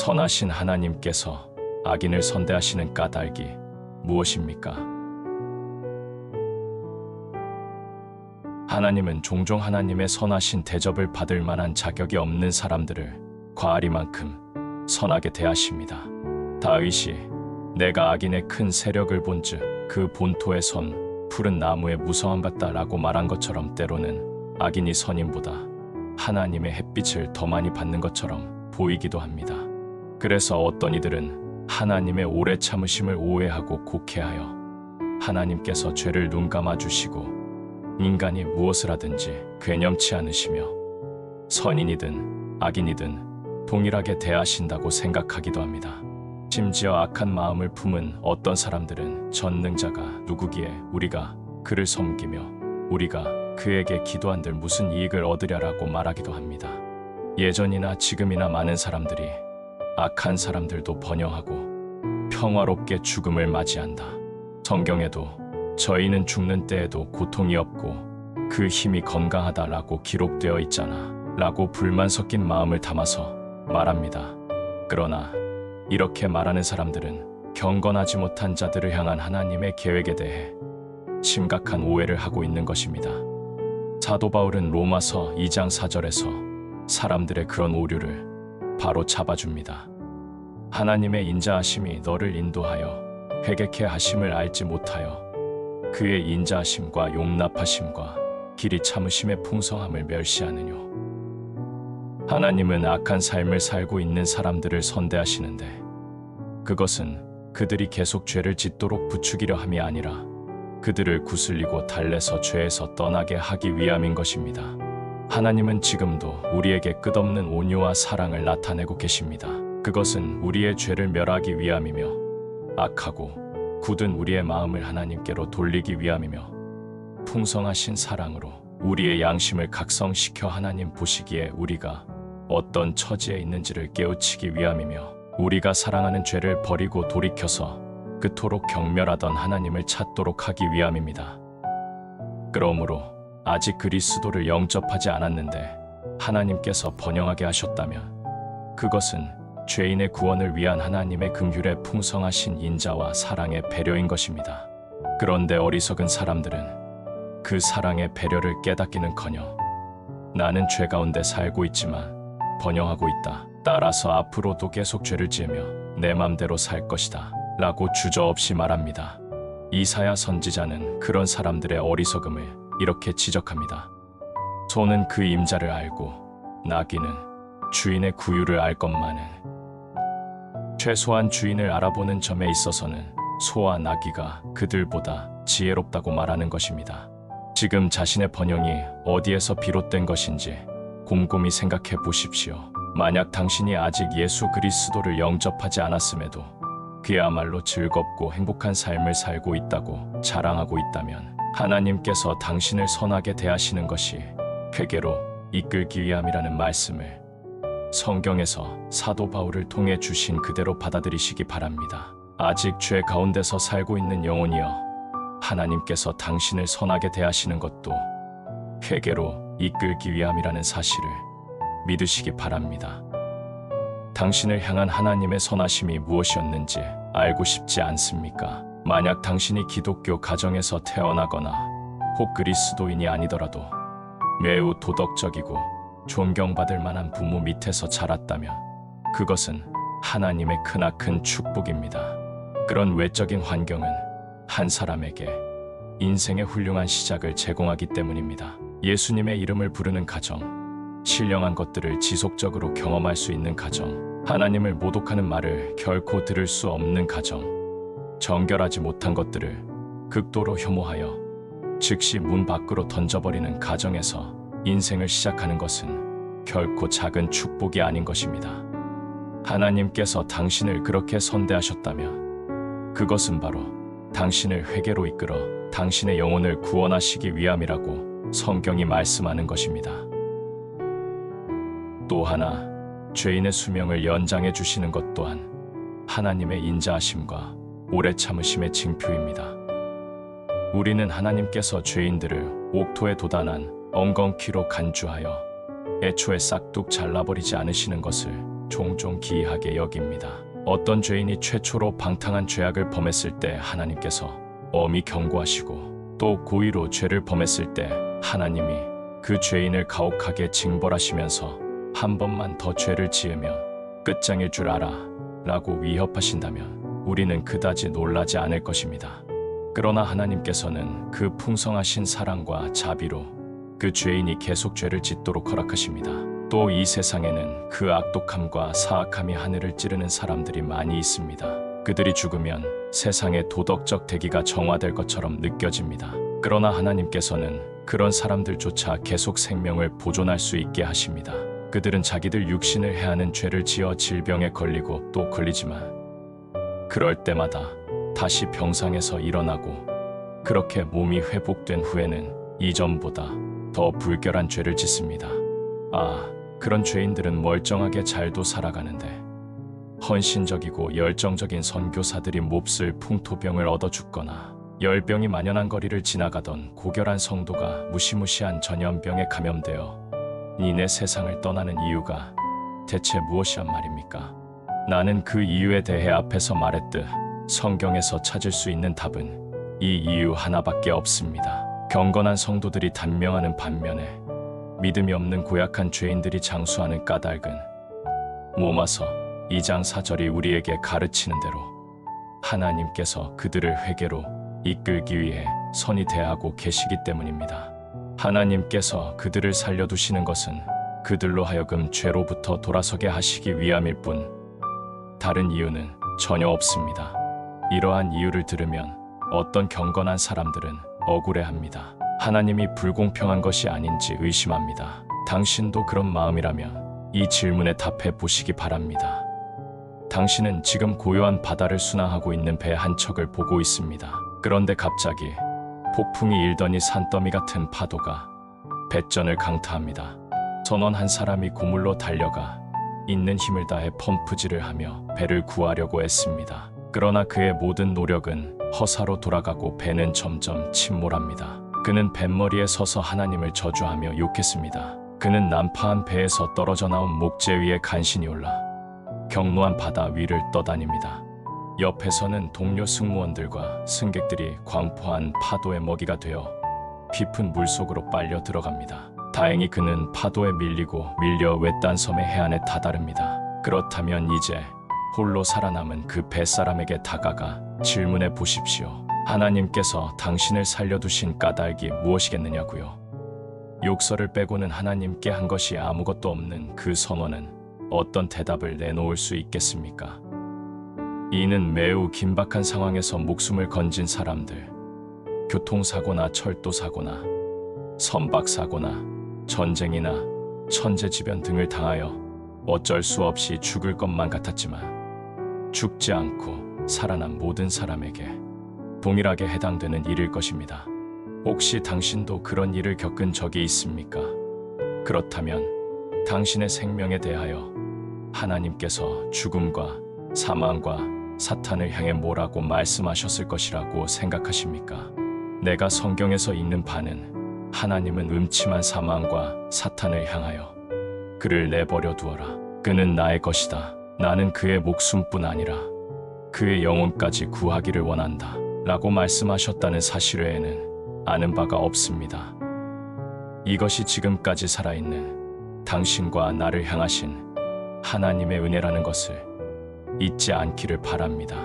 선하신 하나님께서 악인을 선대하시는 까닭이 무엇입니까? 하나님은 종종 하나님의 선하신 대접을 받을 만한 자격이 없는 사람들을 과하리만큼 선하게 대하십니다. 다윗이 내가 악인의 큰 세력을 본즉 그 본토에 선 푸른 나무에 무성함 같다라고 말한 것처럼 때로는 악인이 선인보다 하나님의 햇빛을 더 많이 받는 것처럼 보이기도 합니다. 그래서 어떤 이들은 하나님의 오래 참으심을 오해하고 곡해하여 하나님께서 죄를 눈감아 주시고 인간이 무엇을 하든지 괴념치 않으시며 선인이든 악인이든 동일하게 대하신다고 생각하기도 합니다. 심지어 악한 마음을 품은 어떤 사람들은 전능자가 누구기에 우리가 그를 섬기며 우리가 그에게 기도한들 무슨 이익을 얻으랴라고 말하기도 합니다. 예전이나 지금이나 많은 사람들이 악한 사람들도 번영하고 평화롭게 죽음을 맞이한다. 성경에도 저희는 죽는 때에도 고통이 없고 그 힘이 건강하다라고 기록되어 있잖아 라고 불만 섞인 마음을 담아서 말합니다. 그러나 이렇게 말하는 사람들은 경건하지 못한 자들을 향한 하나님의 계획에 대해 심각한 오해를 하고 있는 것입니다. 사도 바울은 로마서 2장 4절에서 사람들의 그런 오류를 바로 잡아줍니다. 하나님의 인자하심이 너를 인도하여 회개케 하심을 알지 못하여 그의 인자하심과 용납하심과 길이 참으심의 풍성함을 멸시하느뇨. 하나님은 악한 삶을 살고 있는 사람들을 선대하시는데 그것은 그들이 계속 죄를 짓도록 부추기려 함이 아니라 그들을 구슬리고 달래서 죄에서 떠나게 하기 위함인 것입니다. 하나님은 지금도 우리에게 끝없는 온유와 사랑을 나타내고 계십니다. 그것은 우리의 죄를 멸하기 위함이며 악하고 굳은 우리의 마음을 하나님께로 돌리기 위함이며 풍성하신 사랑으로 우리의 양심을 각성시켜 하나님 보시기에 우리가 어떤 처지에 있는지를 깨우치기 위함이며 우리가 사랑하는 죄를 버리고 돌이켜서 그토록 경멸하던 하나님을 찾도록 하기 위함입니다. 그러므로 아직 그리스도를 영접하지 않았는데 하나님께서 번영하게 하셨다면 그것은 죄인의 구원을 위한 하나님의 긍휼의 풍성하신 인자와 사랑의 배려인 것입니다. 그런데 어리석은 사람들은 그 사랑의 배려를 깨닫기는커녕 나는 죄 가운데 살고 있지만 번영하고 있다. 따라서 앞으로도 계속 죄를 지으며 내 맘대로 살 것이다. 라고 주저없이 말합니다. 이사야 선지자는 그런 사람들의 어리석음을 이렇게 지적합니다. 소는 그 임자를 알고 나귀는 주인의 구유를 알 것만은 최소한 주인을 알아보는 점에 있어서는 소와 나귀가 그들보다 지혜롭다고 말하는 것입니다. 지금 자신의 번영이 어디에서 비롯된 것인지 곰곰이 생각해 보십시오. 만약 당신이 아직 예수 그리스도를 영접하지 않았음에도 그야말로 즐겁고 행복한 삶을 살고 있다고 자랑하고 있다면 하나님께서 당신을 선하게 대하시는 것이 회개로 이끌기 위함이라는 말씀을 성경에서 사도 바울을 통해 주신 그대로 받아들이시기 바랍니다. 아직 죄 가운데서 살고 있는 영혼이여, 하나님께서 당신을 선하게 대하시는 것도 회개로 이끌기 위함이라는 사실을 믿으시기 바랍니다. 당신을 향한 하나님의 선하심이 무엇이었는지 알고 싶지 않습니까? 만약 당신이 기독교 가정에서 태어나거나 혹 그리스도인이 아니더라도 매우 도덕적이고 존경받을 만한 부모 밑에서 자랐다면 그것은 하나님의 크나큰 축복입니다. 그런 외적인 환경은 한 사람에게 인생의 훌륭한 시작을 제공하기 때문입니다. 예수님의 이름을 부르는 가정, 신령한 것들을 지속적으로 경험할 수 있는 가정, 하나님을 모독하는 말을 결코 들을 수 없는 가정, 정결하지 못한 것들을 극도로 혐오하여 즉시 문 밖으로 던져버리는 가정에서 인생을 시작하는 것은 결코 작은 축복이 아닌 것입니다. 하나님께서 당신을 그렇게 선대하셨다면 그것은 바로 당신을 회개로 이끌어 당신의 영혼을 구원하시기 위함이라고 성경이 말씀하는 것입니다. 또 하나, 죄인의 수명을 연장해 주시는 것 또한 하나님의 인자하심과 오래 참으심의 징표입니다. 우리는 하나님께서 죄인들을 옥토에 도단한 엉겅퀴로 간주하여 애초에 싹둑 잘라버리지 않으시는 것을 종종 기이하게 여깁니다. 어떤 죄인이 최초로 방탕한 죄악을 범했을 때 하나님께서 엄히 경고하시고 또 고의로 죄를 범했을 때 하나님이 그 죄인을 가혹하게 징벌하시면서 한 번만 더 죄를 지으면 끝장일 줄 알아 라고 위협하신다면 우리는 그다지 놀라지 않을 것입니다. 그러나 하나님께서는 그 풍성하신 사랑과 자비로 그 죄인이 계속 죄를 짓도록 허락하십니다. 또 이 세상에는 그 악독함과 사악함이 하늘을 찌르는 사람들이 많이 있습니다. 그들이 죽으면 세상의 도덕적 대기가 정화될 것처럼 느껴집니다. 그러나 하나님께서는 그런 사람들조차 계속 생명을 보존할 수 있게 하십니다. 그들은 자기들 육신을 해하는 죄를 지어 질병에 걸리고 또 걸리지만 그럴 때마다 다시 병상에서 일어나고 그렇게 몸이 회복된 후에는 이전보다 더 불결한 죄를 짓습니다. 그런 죄인들은 멀쩡하게 잘도 살아가는데 헌신적이고 열정적인 선교사들이 몹쓸 풍토병을 얻어 죽거나 열병이 만연한 거리를 지나가던 고결한 성도가 무시무시한 전염병에 감염되어 이내 세상을 떠나는 이유가 대체 무엇이란 말입니까? 나는 그 이유에 대해 앞에서 말했듯 성경에서 찾을 수 있는 답은 이 이유 하나밖에 없습니다. 경건한 성도들이 단명하는 반면에 믿음이 없는 고약한 죄인들이 장수하는 까닭은 로마서 2장 4절이 우리에게 가르치는 대로 하나님께서 그들을 회개로 이끌기 위해 선히 대하고 계시기 때문입니다. 하나님께서 그들을 살려두시는 것은 그들로 하여금 죄로부터 돌아서게 하시기 위함일 뿐 다른 이유는 전혀 없습니다. 이러한 이유를 들으면 어떤 경건한 사람들은 억울해합니다. 하나님이 불공평한 것이 아닌지 의심합니다. 당신도 그런 마음이라면 이 질문에 답해 보시기 바랍니다. 당신은 지금 고요한 바다를 순항하고 있는 배 한 척을 보고 있습니다. 그런데 갑자기 폭풍이 일더니 산더미 같은 파도가 배전을 강타합니다. 선원 한 사람이 고물로 달려가 있는 힘을 다해 펌프질을 하며 배를 구하려고 애씁니다. 그러나 그의 모든 노력은 허사로 돌아가고 배는 점점 침몰합니다. 그는 뱃머리에 서서 하나님을 저주하며 욕했습니다. 그는 난파한 배에서 떨어져 나온 목재 위에 간신히 올라 경로한 바다 위를 떠다닙니다. 옆에서는 동료 승무원들과 승객들이 광포한 파도의 먹이가 되어 깊은 물속으로 빨려 들어갑니다. 다행히 그는 파도에 밀려 외딴 섬의 해안에 다다릅니다. 그렇다면 이제 홀로 살아남은 그 뱃사람에게 다가가 질문해 보십시오. 하나님께서 당신을 살려두신 까닭이 무엇이겠느냐고요. 욕설을 빼고는 하나님께 한 것이 아무것도 없는 그 선원은 어떤 대답을 내놓을 수 있겠습니까? 이는 매우 긴박한 상황에서 목숨을 건진 사람들, 교통사고나 철도사고나 선박사고나 전쟁이나 천재지변 등을 당하여 어쩔 수 없이 죽을 것만 같았지만 죽지 않고 살아난 모든 사람에게 동일하게 해당되는 일일 것입니다. 혹시 당신도 그런 일을 겪은 적이 있습니까? 그렇다면 당신의 생명에 대하여 하나님께서 죽음과 사망과 사탄을 향해 뭐라고 말씀하셨을 것이라고 생각하십니까? 내가 성경에서 읽는 바는 하나님은 음침한 사망과 사탄을 향하여 그를 내버려 두어라. 그는 나의 것이다. 나는 그의 목숨뿐 아니라 그의 영혼까지 구하기를 원한다. 라고 말씀하셨다는 사실 외에는 아는 바가 없습니다. 이것이 지금까지 살아있는 당신과 나를 향하신 하나님의 은혜라는 것을 잊지 않기를 바랍니다.